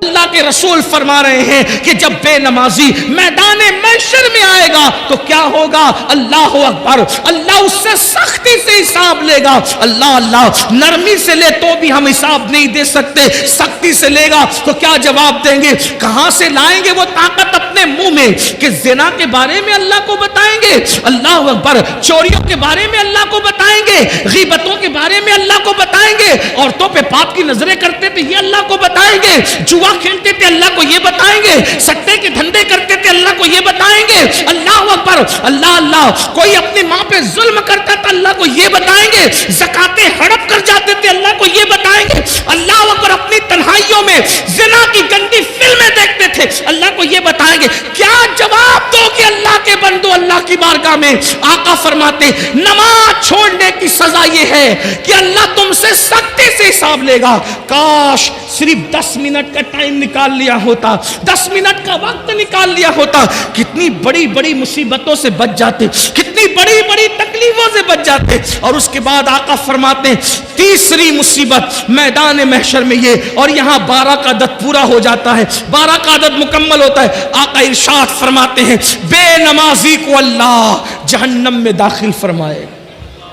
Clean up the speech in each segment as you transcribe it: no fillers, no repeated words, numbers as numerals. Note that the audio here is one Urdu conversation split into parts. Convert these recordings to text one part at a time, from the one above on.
اللہ کے رسول فرما رہے ہیں کہ جب بے نمازی میدان محشر میں آئے گا تو کیا ہوگا؟ اللہ اکبر، اللہ اس سے سختی سے حساب لے گا۔ اللہ نرمی سے لے تو بھی ہم حساب نہیں دے سکتے، سختی سے لے گا تو کیا جواب دیں گے؟ کہاں سے لائیں گے وہ طاقت اپنے منہ میں کہ زنا کے بارے میں اللہ کو بتائیں گے، اللہ اکبر، چوریوں کے بارے میں اللہ کو بتائیں گے، غیبتوں کے بارے میں اللہ کو بتائیں گے، عورتوں پہ پاپ کی نظریں کرتے تھے یہ اللہ کو بتائیں گے، جوا کھیلتے تھے اللہ کو یہ بتائیں گے، سٹے کے دھندے کرتے تھے اللہ کو یہ بتائیں گے، اللہ اکبر، اللہ، کوئی اپنی ماں پہ ظلم کرتا تھا اللہ کو یہ بتائیں گے، زکاتیں ہڑپ کر جاتے تھے اللہ کو یہ بتائیں گے، اللہ اکبر، اپنی تنہائیوں میں زنا کی گندی فلمیں دیکھتے تھے اللہ کو یہ بتائیں گے۔ کیا جواب دو کہ اللہ کے بندو اللہ کی بارگاہ میں؟ آقا فرماتے نماز چھوڑنے کی سزا یہ ہے کہ اللہ تم سے سختی سے حساب لے گا۔ کاش صرف 10 منٹ کا ٹائم نکال لیا ہوتا، 10 منٹ کا وقت نکال لیا ہوتا، کتنی بڑی بڑی مصیبتوں سے بچ جاتے، کتنی بڑی بڑی تکلیفوں سے بچ جاتے۔ اور اس کے بعد آقا فرماتے تیسری مصیبت میدان محشر میں یہ، اور یہاں 12 کا عدد پورا ہو جاتا ہے، 12 کا عدد مکمل ہوتا ہے۔ آقا ارشاد فرماتے ہیں بے نمازی کو اللہ جہنم میں داخل فرمائے گا۔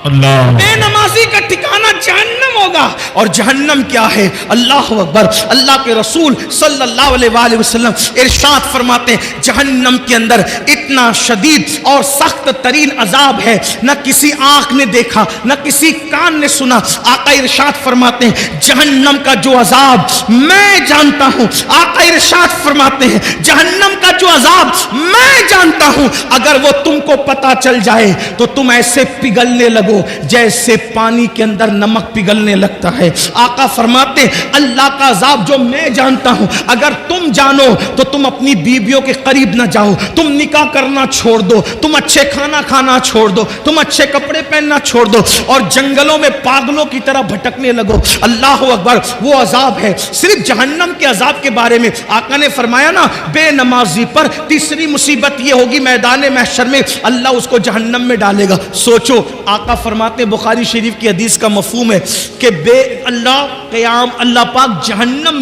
اللہ، بے نمازی کا ٹھکانہ جہنم ہوگا، اور جہنم کیا ہے؟ اللہ اکبر، اللہ کے رسول صلی اللہ علیہ وآلہ وسلم ارشاد فرماتے ہیں جہنم کے اندر اتنا شدید اور سخت ترین عذاب ہے نہ کسی آنکھ نے دیکھا نہ کسی کان نے سنا۔ آقا ارشاد فرماتے ہیں جہنم کا جو عذاب میں جانتا ہوں، آقا ارشاد فرماتے ہیں جہنم کا جو عذاب میں جانتا ہوں، اگر وہ تم کو پتا چل جائے تو تم ایسے پگھلنے لگو جیسے پانی کے اندر نمک پگھلنے لگتا ہے۔ آقا فرماتے ہیں اللہ کا عذاب جو میں جانتا ہوں اگر تم جانو تو تم اپنی بیویوں کے قریب نہ جاؤ، تم نکاح کرنا چھوڑ دو، تم اچھے کھانا کھانا چھوڑ دو، تم اچھے کپڑے پہننا چھوڑ دو، اور جنگلوں میں پاگلوں کی طرح بھٹکنے لگو۔ اللہ اکبر، وہ عذاب ہے۔ صرف جہنم کے عذاب کے بارے میں آقا نے فرمایا نا بے نمازی پر تیسری مصیبت یہ ہوگی میدان محشر میں اللہ اس کو جہنم میں ڈالے گا۔ سوچو، آقا فرماتے ہیں بخاری شریف کی حدیث کا مفہوم ہے کہ اللہ پاک جہنم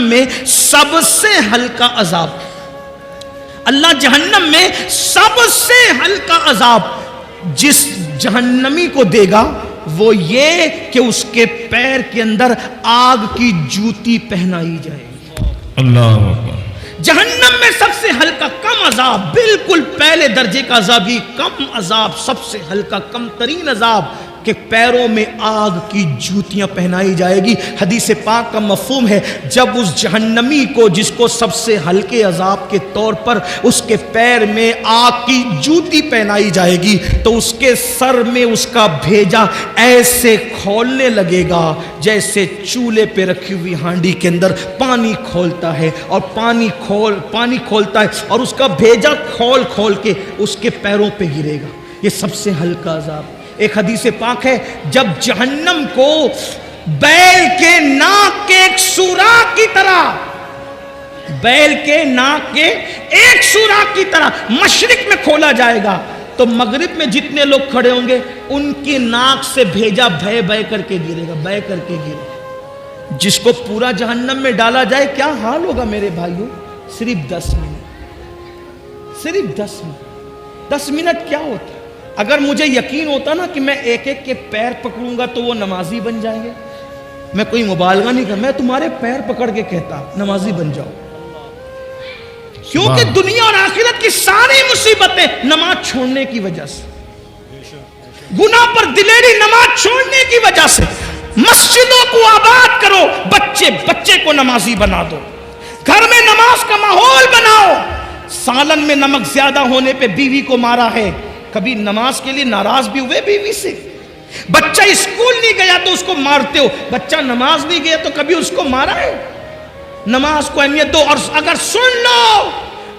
میں سب سے ہلکا عذاب، اللہ جہنم میں سب سے ہلکا عذاب جس جہنمی کو دے گا وہ یہ کہ اس کے پیر کے اندر آگ کی جوتی پہنائی جائے گی۔ اللہ اکبر، جہنم میں سب سے ہلکا کم عذاب، بالکل پہلے درجے کا عذاب، یہ کم عذاب، سب سے ہلکا کم ترین عذاب کہ پیروں میں آگ کی جوتیاں پہنائی جائے گی۔ حدیث پاک کا مفہوم ہے جب اس جہنمی کو جس کو سب سے ہلکے عذاب کے طور پر اس کے پیر میں آگ کی جوتی پہنائی جائے گی تو اس کے سر میں اس کا بھیجا ایسے کھولنے لگے گا جیسے چولہے پہ رکھی ہوئی ہانڈی کے اندر پانی کھولتا ہے، اور پانی کھولتا ہے اور اس کا بھیجا کھول کے اس کے پیروں پہ گرے گا۔ یہ سب سے ہلکا عذاب۔ ایک حدیث پاک ہے جب جہنم کو بیل کے ناک کے ایک سوراخ کی طرح، بیل کے ناک کے ایک سوراخ کی طرح مشرق میں کھولا جائے گا تو مغرب میں جتنے لوگ کھڑے ہوں گے ان کی ناک سے بھیجا بہ کر کے گرے گا، بہ کر کے گرے گا۔ جس کو پورا جہنم میں ڈالا جائے کیا حال ہوگا میرے بھائیوں؟ صرف 10 منٹ، صرف 10 منٹ کیا ہوتا ہے؟ اگر مجھے یقین ہوتا نا کہ میں ایک ایک کے پیر پکڑوں گا تو وہ نمازی بن جائیں گے، میں کوئی مبالغہ نہیں کرتا، میں تمہارے پیر پکڑ کے کہتا نمازی بن جاؤ، کیونکہ دنیا اور آخرت کی ساری مصیبتیں نماز چھوڑنے کی وجہ سے، گناہ پر دلیری نماز چھوڑنے کی وجہ سے۔ مسجدوں کو آباد کرو، بچے کو نمازی بنا دو، گھر میں نماز کا ماحول بناؤ۔ سالن میں نمک زیادہ ہونے پہ بیوی کو مارا ہے، کبھی نماز کے لیے ناراض بھی ہوئے بیوی سے؟ بچہ اسکول نہیں گیا تو اس کو مارتے ہو، بچہ نماز نہیں گیا تو کبھی اس کو مارا ہے؟ نماز کو اہمیت دو، اور اگر سن لو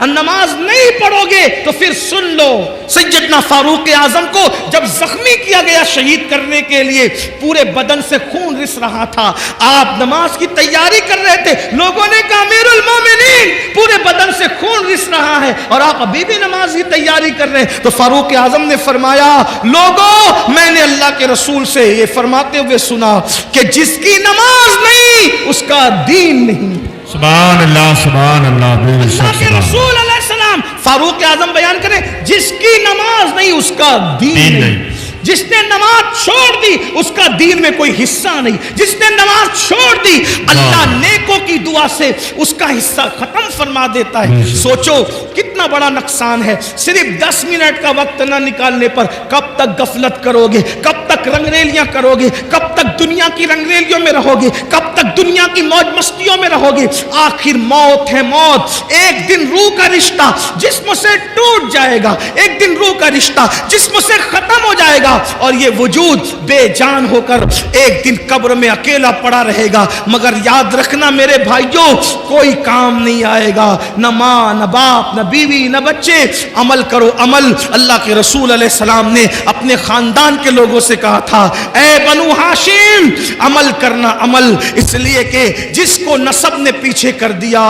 نماز نہیں پڑھو گے تو پھر سن لو سیدنا فاروق اعظم کو جب زخمی کیا گیا شہید کرنے کے لیے، پورے بدن سے خون رس رہا تھا، آپ نماز کی تیاری کر رہے تھے، لوگوں نے کہا امیر المومنین خون پورے بدن سے خون رس رہا ہے اور آپ ابھی بھی نماز کی تیاری کر رہے ہیں. تو فاروق اعظم نے فرمایا لوگوں میں نے اللہ کے رسول سے یہ فرماتے ہوئے سنا کہ جس کی نماز نہیں اس کا دین نہیں. سبحان اللہ سبحان اللہ. اللہ کے رسول علیہ السلام فاروق اعظم بیان کریں جس کی نماز نہیں اس کا دین نہیں. جس نے نماز چھوڑ دی اس کا دین میں کوئی حصہ نہیں. جس نے نماز چھوڑ دی اللہ نیکوں کی دعا سے اس کا حصہ ختم فرما دیتا ہے. سوچو کتنا بڑا نقصان ہے. صرف 10 منٹ کا وقت نہ نکالنے پر کب تک غفلت کرو گے, کب تک رنگریلیاں کرو گے, کب تک دنیا کی رنگریلیوں میں رہو گے, کب تک دنیا کی موج مستیوں میں رہو گے. آخر موت ہے موت. ایک دن روح کا رشتہ جسم سے ٹوٹ جائے گا, ایک دن روح کا رشتہ جسم سے ختم ہو جائے گا اور یہ وجود بے جان ہو کر ایک دن قبر میں اکیلا پڑا رہے گا. مگر یاد رکھنا میرے بھائیوں کوئی کام نہیں آئے گا, نہ ماں نہ باپ نہ بیوی نہ بچے. عمل کرو عمل. اللہ کے رسول علیہ السلام نے اپنے خاندان کے لوگوں سے کہا تھا اے بنو ہاشم عمل کرنا عمل, اس لیے کہ جس کو نسب نے پیچھے کر دیا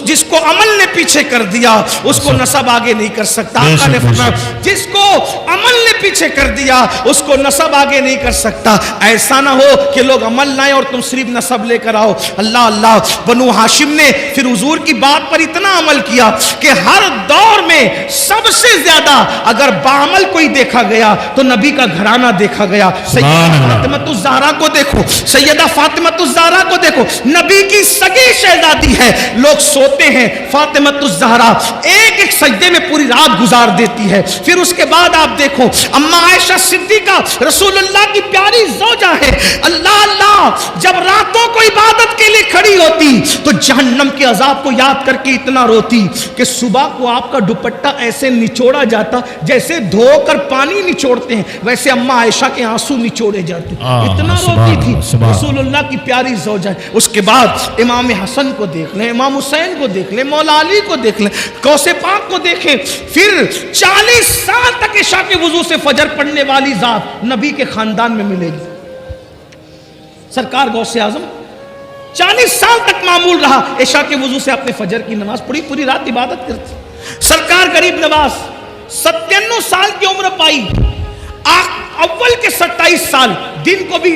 جس کو عمل نے پیچھے کر دیا اس کو نسب آگے نہیں کر سکتا. آقا نے فرمایا جس کو عمل نے پیچھے کر دیا اس کو نسب آگے نہیں کر سکتا. ایسا نہ ہو کہ لوگ عمل لائیں اور تم صرف نسب لے کر آؤ. اللہ اللہ. بنو ہاشم نے پھر حضور کی بات پر اتنا عمل کیا کہ ہر دور میں سب سے زیادہ اگر بعمل کوئی دیکھا گیا تو نبی کا گھرانہ دیکھا گیا. سیدہ فاطمہ الزہرا کو دیکھو, سیدہ فاطمہ الزہرا کو دیکھو, نبی کی سگی شہزادی ہے. لوگ سوتے ہیں, فاطمہ الزہرا ایک ایک سجدے میں پوری رات گزار دیتی ہے. پھر اس کے بعد آپ دیکھو اما عائشہ صدیقہ رسول اللہ کی پیاری زوجہ ہے. اللہ اللہ جب راتوں کو عبادت کے لیے کھڑی ہوتی تو جہنم کے عذاب کو یاد کر کے اتنا روتی کہ صبح کو آپ کا دوپٹہ ایسے نچوڑا جاتا جیسے دھو کر پانی نچوڑتے ہیں, ویسے اما عائشہ کے آنسو نچوڑے جاتے. اتنا روتی تھی رسول اللہ کی پیاری زوجہ ہے. اس کے بعد امام حسن کو دیکھ لیں, امام حسین کو دیکھ لیں, مولا علی کو دیکھ لیں, غوث پاک کو دیکھیں. پھر 40 سال تک عشاء کے وضو سے فجر پڑھنے والی ذات نبی کے خاندان میں ملے گی. سرکار غوث اعظم 40 سال تک معمول رہا عشاء کے وضو سے اپنے فجر کی نماز پڑھی, پوری رات عبادت کرتی. سرکار غریب نواز 97 سال کی عمر پائی. اول کے 27 سال دن کو بھی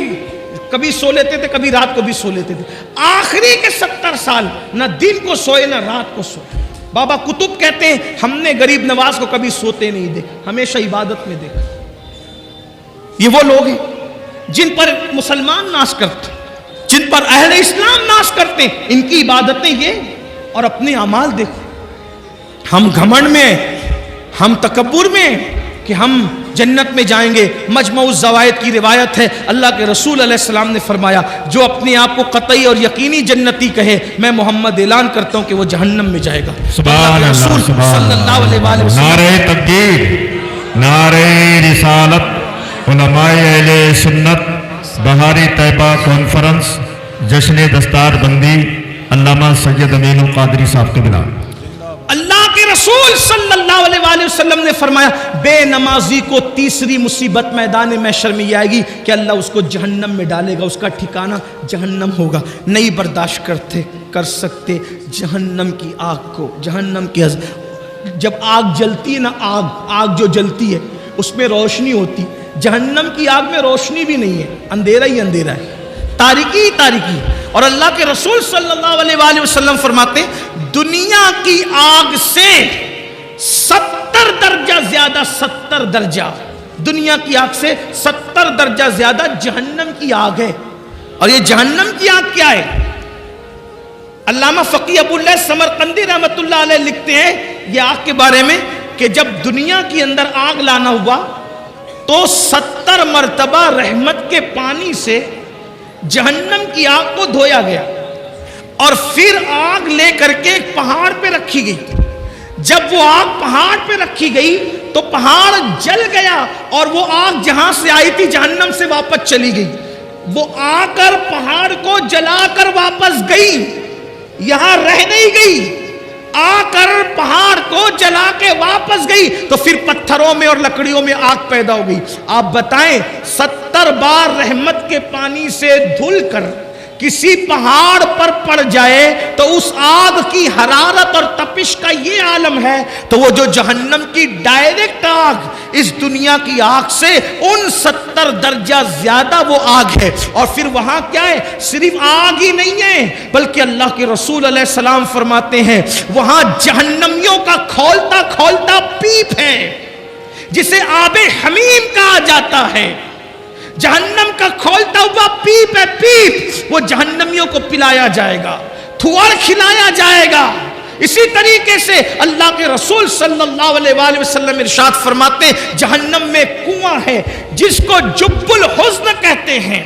کبھی سو لیتے تھے, کبھی رات کو بھی سو لیتے تھے. آخری کے 70 سال نہ دن کو سوئے نہ رات کو سوئے. بابا کتب کہتے ہیں ہم نے غریب نواز کو کبھی سوتے نہیں دیکھا, ہمیشہ عبادت میں دیکھا. یہ وہ لوگ ہیں جن پر مسلمان ناز کرتے, جن پر اہل اسلام ناز کرتے ہیں. ان کی عبادتیں یہ اور اپنے اعمال دیکھو. ہم گھمنڈ میں, ہم تکبر میں کہ ہم جنت میں جائیں گے. مجمع الزوائد کی روایت ہے اللہ کے رسول علیہ السلام نے فرمایا جو اپنے آپ کو قطعی اور یقینی جنتی کہے میں محمد اعلان کرتا ہوں کہ وہ جہنم میں جائے گا. سبحان اللہ صلی اللہ علیہ وسلم. نعرہ تکبیر, نعرہ رسالت. علماء اہل سنت بہاری طیبہ کانفرنس جشن دستار بندی علامہ سید امین القادری صاحب کے بنا. اللہ کے رسول صلی اللہ علیہ وآلہ وسلم نے فرمایا بے نمازی کو تیسری مصیبت میدان محشر میں آئے گی کہ اللہ اس کو جہنم میں ڈالے گا. اس کا ٹھکانہ جہنم ہوگا. نہیں برداشت کر سکتے جہنم کی آگ کو. جہنم کی جب آگ جلتی ہے نا, آگ جو جلتی ہے اس میں روشنی ہوتی. جہنم کی آگ میں روشنی بھی نہیں ہے, اندھیرا ہی اندھیرا ہے, تاریکی ہی تاریکی. اور اللہ کے رسول صلی اللہ علیہ وآلہ وسلم فرماتے دنیا کی آگ سے 70 درجہ زیادہ, 70 درجہ دنیا کی آگ سے 70 درجہ زیادہ جہنم کی آگ ہے. اور یہ جہنم کی آگ کیا ہے؟ علامہ فقی ابو اللہ سمرقندی رحمت اللہ علیہ لکھتے ہیں یہ آگ کے بارے میں کہ جب دنیا کے اندر آگ لانا ہوا تو 70 مرتبہ رحمت کے پانی سے جہنم کی آگ کو دھویا گیا اور پھر آگ لے کر کے ایک پہاڑ پہ رکھی گئی. جب وہ آگ پہاڑ پہ رکھی گئی تو پہاڑ جل گیا اور وہ آگ جہاں سے آئی تھی جہنم سے واپس چلی گئی. وہ آ کر پہاڑ کو جلا کر واپس گئی, یہاں رہ نہیں گئی, آ کر پہاڑ کو جلا کے واپس گئی تو پھر پتھروں میں اور لکڑیوں میں آگ پیدا ہو گئی. آپ بتائیں 70 بار رحمت کے پانی سے دھل کر کسی پہاڑ پر پڑ جائے تو اس آگ کی حرارت اور تپش کا یہ عالم ہے، تو وہ جو جہنم کی ڈائریکٹ آگ اس دنیا کی آگ سے 69 درجہ زیادہ وہ آگ ہے. اور پھر وہاں کیا ہے؟ صرف آگ ہی نہیں ہے، بلکہ اللہ کے رسول علیہ السلام فرماتے ہیں وہاں جہنمیوں کا کھولتا کھولتا پیپ ہے جسے آب حمیم کہا جاتا ہے. جہنم کا کھولتا ہوا پیپ ہے، پیپ وہ جہنمیوں کو پلایا جائے گا، تھوڑ کھلایا جائے گا. اسی طریقے سے اللہ کے رسول صلی اللہ علیہ وآلہ وسلم ارشاد فرماتے ہیں جہنم میں کنواں ہے جس کو جب الحزن کہتے ہیں.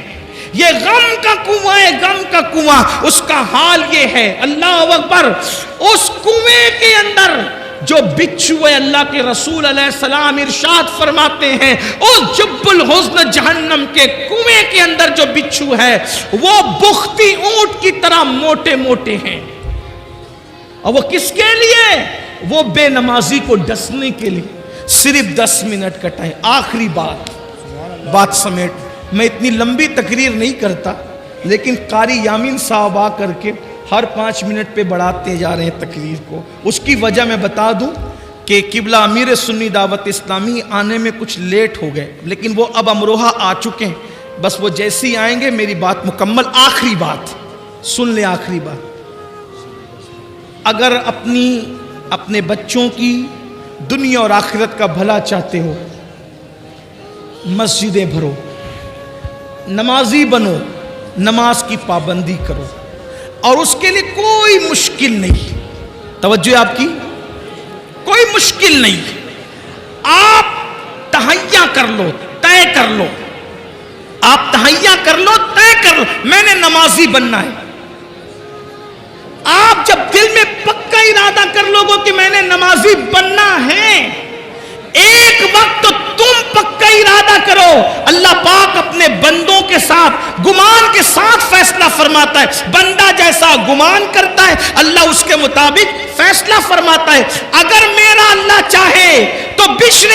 یہ غم کا کنواں ہے، غم کا کنواں. اس کا حال یہ ہے، اللہ اکبر، اس کنویں کے اندر جو بچھو ہے، اللہ کے رسول علیہ السلام ارشاد فرماتے ہیں اس جب الحزن جہنم کے کنویں کے اندر جو بچھو ہے وہ بختی اونٹ کی طرح موٹے موٹے ہیں. اور وہ کس کے لیے؟ وہ بے نمازی کو ڈسنے کے لیے. صرف 10 منٹ کا ٹائم. آخری بات سمیٹ، میں اتنی لمبی تقریر نہیں کرتا، لیکن قاری یامین صاحب آ کر کے ہر 5 منٹ پہ بڑھاتے جا رہے ہیں تقریر کو. اس کی وجہ میں بتا دوں کہ قبلہ امیر سنی دعوت اسلامی آنے میں کچھ لیٹ ہو گئے، لیکن وہ اب امروہہ آ چکے ہیں. بس وہ جیسے ہی آئیں گے میری بات مکمل. آخری بات سن لیں، آخری بات. اگر اپنے بچوں کی دنیا اور آخرت کا بھلا چاہتے ہو، مسجدیں بھرو، نمازی بنو، نماز کی پابندی کرو، اور اس کے لیے کوئی مشکل نہیں. توجہ آپ کی، کوئی مشکل نہیں. آپ تہیا کر لو، طے کر لو، آپ تہیا کر لو، طے کر لو میں نے نمازی بننا ہے. آپ جب دل میں پکا ارادہ کر لو گے کہ میں نے نمازی بننا ہے، ایک وقت تو تم پکا ارادہ کرو. اللہ پاک اپنے بندوں کے ساتھ گمان کے ساتھ فیصلہ فرماتا ہے. بندہ جیسا گمان کرتا ہے اللہ اس کے مطابق فیصلہ فرماتا ہے. اگر میرا اللہ چاہے تو بشر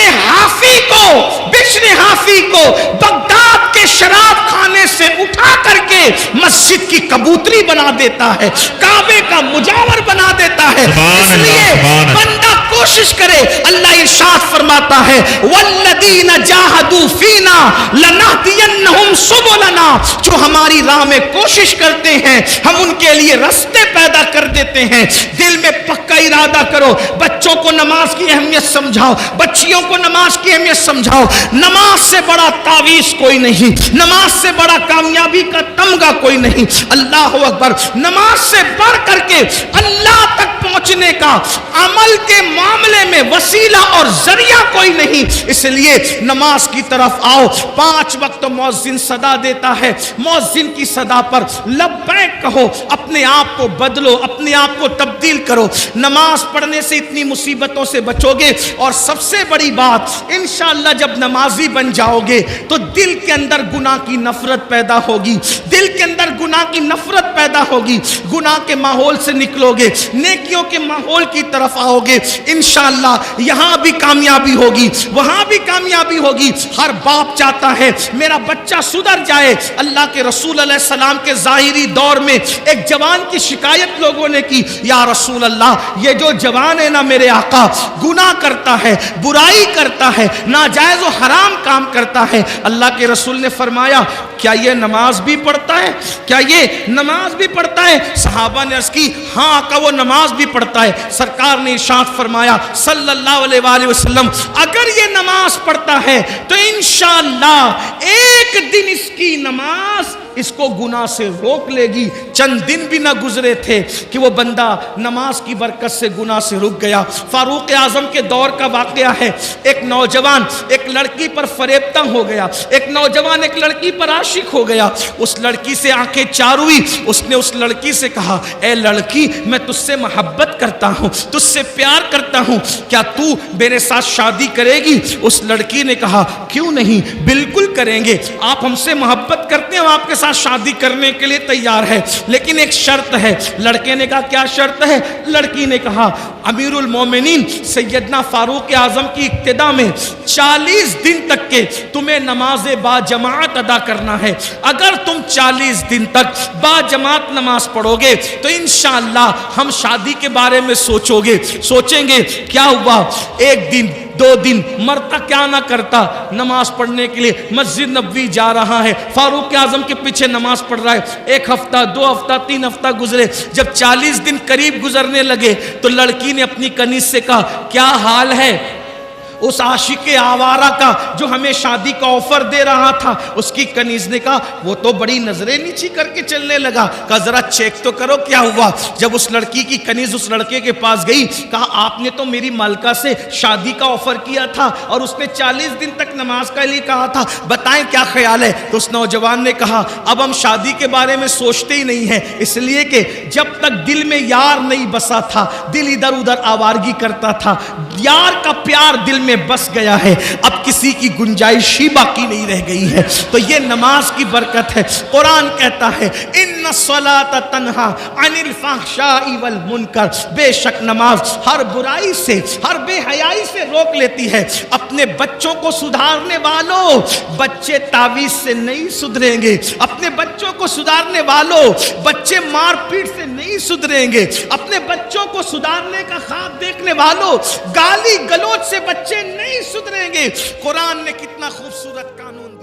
حافی کو بغداد کے شراب خانے سے اٹھا کر کے مسجد کی کبوتری بنا دیتا ہے، کعبے کا مجاور بنا دیتا ہے. اس لیے بندہ کوشش کرے. اللہ ارشاد فرماتا ہے والذین جاہدوا فینا لنہدینہم سبلنا، جو ہماری راہ میں کوشش کرتے ہیں ہم ان کے لیے راستے پیدا کر دیتے ہیں. دل میں پکا ارادہ کرو. بچوں کو نماز کی اہمیت سمجھاؤ، بچیوں کو نماز کی اہمیت سمجھاؤ. نماز سے بڑا تعویذ کوئی نہیں، نماز سے بڑا کامیابی کا تمغہ کوئی نہیں. اللہ اکبر. نماز سے بڑھ کر کے اللہ تک پہنچنے کا عمل کے معاملے میں وسیلہ اور ذریعہ کوئی نہیں. اس لیے نماز کی طرف آؤ. 5 وقت مؤذن صدا دیتا ہے، مؤذن کی صدا پر لبیک کہو. اپنے آپ کو بدلو، اپنے آپ کو تبدیل کرو. نماز پڑھنے سے اتنی مصیبتوں سے بچو گے. اور سب سے بڑی بات، انشاءاللہ جب نمازی بن جاؤ گے تو دل کے اندر گناہ کی نفرت پیدا ہوگی. دل کے اندر گناہ کی نفرت پیدا ہوگی. گناہ کے ماحول سے نکلو گے، نیکیوں کے ماحول کی طرف آؤ گے. انشاءاللہ یہاں بھی کامیابی ہوگی، وہاں بھی کامیابی ہوگی. ہر باپ چاہتا ہے میرا بچہ سدھر جائے. اللہ کے رسول علیہ السلام کے ظاہری دور میں ایک جوان کی شکایت لوگوں نے کی، یا رسول اللہ یہ جو جوان ہے نا میرے آقا، گناہ کرتا ہے، برائی کرتا ہے، ناجائز و حرام کام کرتا ہے. اللہ کے رسول نے فرمایا کیا یہ نماز بھی پڑھتا ہے؟ کیا یہ نماز بھی پڑھتا ہے؟ صحابہ نے عرض کی ہاں آقا وہ نماز بھی پڑھتا ہے. سرکار نے ارشاد فرمایا صلی اللہ علیہ وآلہ وسلم اگر یہ نماز پڑھتا ہے تو انشاءاللہ ایک دن اس کی نماز اس کو گناہ سے روک لے گی. چند دن بھی نہ گزرے تھے کہ وہ بندہ نماز کی برکت سے گناہ سے رک گیا. فاروق اعظم کے دور کا واقعہ ہے. ایک نوجوان ایک لڑکی پر فریبتہ ہو گیا. ایک نوجوان ایک لڑکی پر عاشق ہو گیا. اس لڑکی سے آنکھیں چار ہوئی. اس نے اس لڑکی سے کہا اے لڑکی میں تجھ سے محبت کرتا ہوں، تجھ سے پیار کرتا ہوں، کیا تو میرے ساتھ شادی کرے گی؟ اس لڑکی نے کہا کیوں نہیں، بالکل کریں گے. آپ ہم سے محبت کرتے ہیں، ہم آپ کے ساتھ شادی کرنے کے لیے تیار ہے، لیکن ایک شرط ہے. لڑکے نے کہا کیا شرط ہے؟ لڑکی نے کہا امیر المومنین سیدنا فاروق اعظم کی اقتداء میں 40 40 دن تک کے تمہیں نماز با جماعت ادا کرنا ہے. اگر تم 40 دن تک با جماعت نماز پڑھو گے تو انشاءاللہ ہم شادی کے بارے میں سوچیں گے کیا ہوا, ایک دن 2 دن مرتا کیا نہ کرتا, نماز پڑھنے کے لیے مسجد نبوی جا رہا ہے, فاروق اعظم کے پیچھے نماز پڑھ رہا ہے. 1 ہفتہ 2 ہفتہ 3 ہفتہ گزرے, جب 40 دن قریب گزرنے لگے تو لڑکی نے اپنی کنیز سے کہا کیا حال ہے اس عاشق آوارہ کا جو ہمیں شادی کا آفر دے رہا تھا. اس کی کنیز نے کہا وہ تو بڑی نظریں نیچی کر کے چلنے لگا. کہا ذرا چیک تو کرو کیا ہوا. جب اس لڑکی کی کنیز اس لڑکے کے پاس گئی, کہا آپ نے تو میری مالکہ سے شادی کا آفر کیا تھا اور اس نے 40 دن تک نماز کا لیے کہا تھا, بتائیں کیا خیال ہے. تو اس نوجوان نے کہا اب ہم شادی کے بارے میں سوچتے ہی نہیں ہیں, اس لیے کہ جب تک دل میں یار نہیں بسا تھا دل ادھر ادھر آوارگی کرتا تھا. یار کا پیار دل میں بس گیا ہے, اب کسی کی گنجائش ہی باقی نہیں رہ گئی ہے. تو یہ نماز کی برکت ہے. قرآن کہتا ہے ان الصلاۃ تنہا عن الفحشاء والمنکر, بے شک نماز ہر برائی سے ہر بے حیائی سے روک لیتی ہے. اپنے بچوں کو سدھارنے والوں, بچے تعویذ سے نہیں سدھریں گے. اپنے بچوں کو سدھارنے والوں, بچے مار پیٹ سے نہیں سدھریں گے. اپنے بچوں کو سدھارنے کا خواب دیکھنے والوں, گالی گلوچ سے بچے نہیں سدھریں گے. قرآن نے کتنا خوبصورت قانون